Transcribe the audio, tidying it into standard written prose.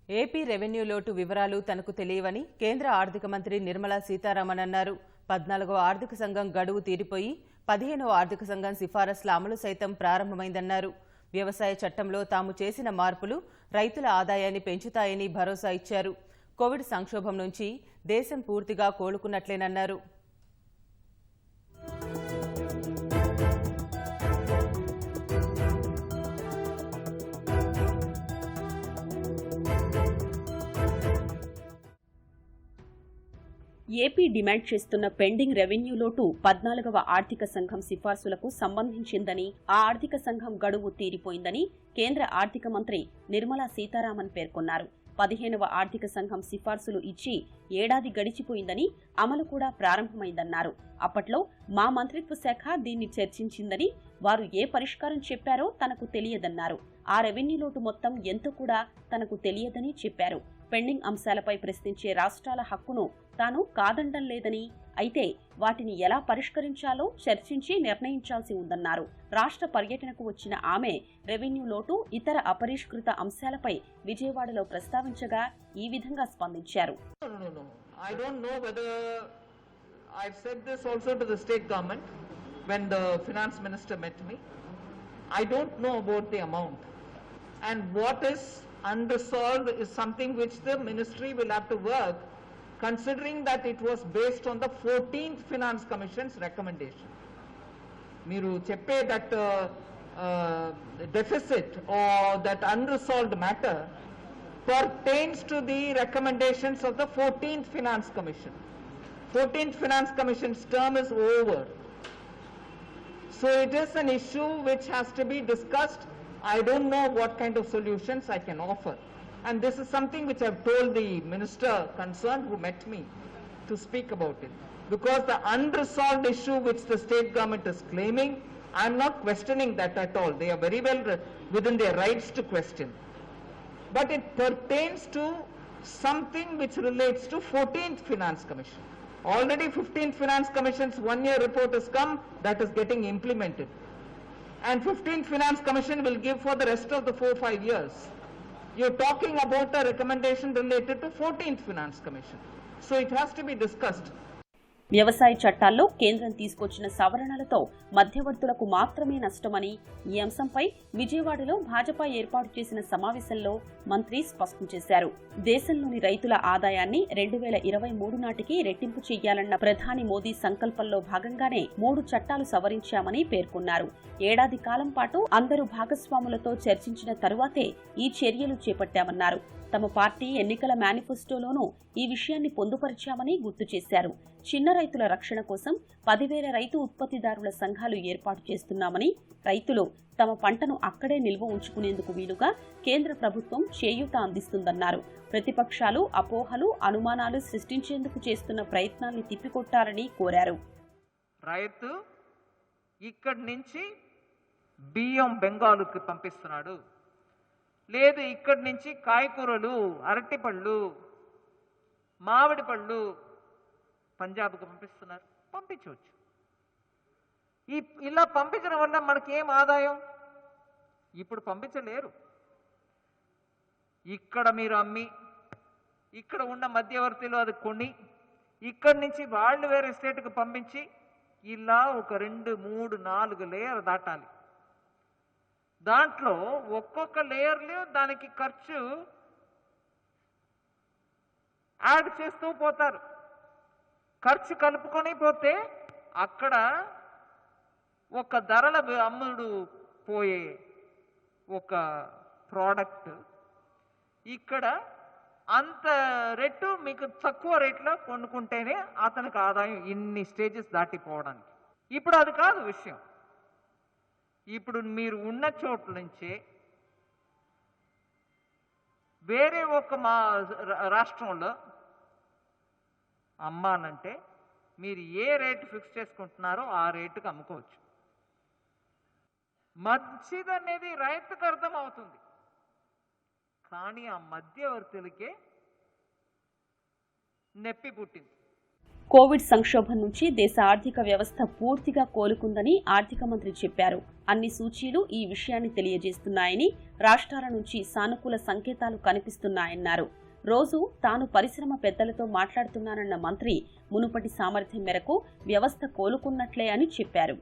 AP revenue లోటు వివరాలు తనకు తెలియవని కేంద్ర ఆర్థిక మంత్రి నిర్మలా సీతారామన్ అన్నారు. 14వ ఆర్థిక సంఘం గడువు తీరిపోయి 15వ ఆర్థిక సంఘం సిఫారసుల అమలు సైతం ప్రారంభమైందన్నారు. వ్యవసాయ చట్టంలో తాము చేసిన మార్పులు రైతుల ఆదాయాన్ని పెంచుతాయని భరోసా ఇచ్చారు. కోవిడ్ సంక్షోభం నుంచి దేశం పూర్తిగా కోలుకున్నట్లేనన్నారు. ఏపీ డిమాండ్ చేస్తున్న పెండింగ్ రెవెన్యూ లోటు 14వ ఆర్థిక సంఘం సిఫార్సులకు సంబంధించిందని, ఆ ఆర్థిక సంఘం గడువు తీరిపోయిందని కేంద్ర ఆర్థిక మంత్రి నిర్మలా సీతారామన్ పేర్కొన్నారు. 15వ ఆర్థిక సంఘం సిఫార్సులు ఇచ్చి ఏడాది గడిచిపోయిందని, అమలు కూడా ప్రారంభమైందన్నారు. అప్పట్లో మా మంత్రిత్వ శాఖ దీన్ని చర్చించిందని, వారు ఏ పరిష్కారం చెప్పారో తనకు తెలియదన్నారు. ఆ రెవెన్యూ లోటు మొత్తం ఎంతో కూడా తనకు తెలియదని చెప్పారు. పెండింగ్ అంశాలపై ప్రశ్నించే రాష్ట్రాల హక్కును తాను కాదనడం లేదని, అయితే వాటిని ఎలా పరిష్కరించాలో చర్చించి నిర్ణయించాల్సి ఉందన్నారు. రాష్ట్ర పర్యటనకు వచ్చిన ఆమె రెవెన్యూ లోటు, ఇతర అపరిష్కృత అంశాలపై విజయవాడలో ప్రస్తావించగా ఈ విధంగా స్పందించారు. Unresolved is something which the ministry will have to work, considering that it was based on the 14th Finance Commission's recommendation. Meeru cheppe that deficit or that unresolved matter pertains to the recommendations of the 14th Finance Commission. 14th Finance Commission's term is over. So it is an issue which has to be discussed. I don't know what kind of solutions I can offer, and this is something which I have told the minister concerned who met me to speak about it, because the unresolved issue which the state government is claiming, I am not questioning that at all. They are very well within their rights to question, but it pertains to something which relates to 14th Finance Commission. Already 15th Finance Commission's 1-year report has come, that is getting implemented. And 15th Finance Commission will give for the rest of the 4-5 years. You're talking about a recommendation related to 14th Finance Commission. So it has to be discussed. వ్యవసాయ చట్టాల్లో కేంద్రం తీసుకొచ్చిన సవరణలతో మధ్యవర్తులకు మాత్రమే నష్టమని, ఈ అంశంపై విజయవాడలో భాజపా ఏర్పాటు చేసిన సమావేశంలో మంత్రి స్పష్టం చేశారు. దేశంలోని రైతుల ఆదాయాన్ని 2023 నాటికి రెట్టింపు చేయాలన్న ప్రధాని మోదీ సంకల్పంలో భాగంగానే 3 చట్టాలు సవరించామని పేర్కొన్నారు. ఏడాది కాలం పాటు అందరూ భాగస్వాములతో చర్చించిన తరువాతే ఈ చర్యలు చేపట్టామన్నారు. తమ పార్టీ ఎన్నికల మేనిఫెస్టోలోనూ ఈ విషయాన్ని పొందుపరిచామని గుర్తు చేశారు. చిన్న రైతుల రక్షణ కోసం 10,000 రైతు ఉత్పత్తిదారుల సంఘాలు ఏర్పాటు చేస్తున్నామని, రైతులు తమ పంటను అక్కడే నిల్వ ఉంచుకునేందుకు వీలుగా కేంద్ర ప్రభుత్వం చేయూత అందిస్తుందన్నారు. ప్రతిపక్షాలు అపోహలు, అనుమానాలు సృష్టించేందుకు చేస్తున్న ప్రయత్నాల్ని తిప్పికొట్టాలని కోరారు. రైతు ఇక్కడి నుంచి బియ్యం బెంగాలుకి పంపిస్తున్నాడు, లేదు ఇక్కడి నుంచి కాయకూరలు, అరటిపళ్ళు, మామిడి పళ్ళు పంజాబ్కి పంపిస్తున్నారు, పంపించవచ్చు. ఇలా పంపించడం వల్ల మనకి ఏం ఆదాయం? ఇప్పుడు పంపించలేరు. ఇక్కడ మీరు అమ్మి, ఇక్కడ ఉన్న మధ్యవర్తిలో అది కొని, ఇక్కడి నుంచి వాళ్ళు వేరే స్టేట్కి పంపించి, ఇలా ఒక 2, 3, 4 లేయర్ దాటాలి. దాంట్లో ఒక్కొక్క లేయర్లో దానికి ఖర్చు యాడ్ చేస్తూ పోతారు. ఖర్చు కలుపుకొని పోతే అక్కడ ఒక ధరల అమ్ముడు పోయే ఒక ప్రోడక్ట్ ఇక్కడ అంత రేటు మీకు తక్కువ రేట్లో కొనుక్కుంటేనే అతనికి ఆదాయం ఇన్ని స్టేజెస్ దాటిపోవడానికి. ఇప్పుడు అది కాదు విషయం. ఇప్పుడు మీరు ఉన్న చోట్ల నుంచే వేరే ఒక మా రాష్ట్రంలో అమ్మాలంటే మీరు ఏ రేటు ఫిక్స్ చేసుకుంటున్నారో ఆ రేటుకి అమ్ముకోవచ్చు. మంచిదనేది రైతుకు అర్థం అవుతుంది, కానీ ఆ మధ్యవర్తులకే నొప్పి పుట్టింది. కోవిడ్ సంక్షోభం నుంచి దేశ ఆర్థిక వ్యవస్థ పూర్తిగా కోలుకుందని ఆర్థిక మంత్రి చెప్పారు. అన్ని సూచీలు ఈ విషయాన్ని తెలియజేస్తున్నాయని, రాష్ట్రాల నుంచి సానుకూల సంకేతాలు కనిపిస్తున్నాయన్నారు. రోజు తాను పరిశ్రమ పెద్దలతో మాట్లాడుతున్నానన్న మంత్రి మునుపటి సామర్థ్యం మేరకు వ్యవస్థ కోలుకున్నట్లే అని చెప్పారు.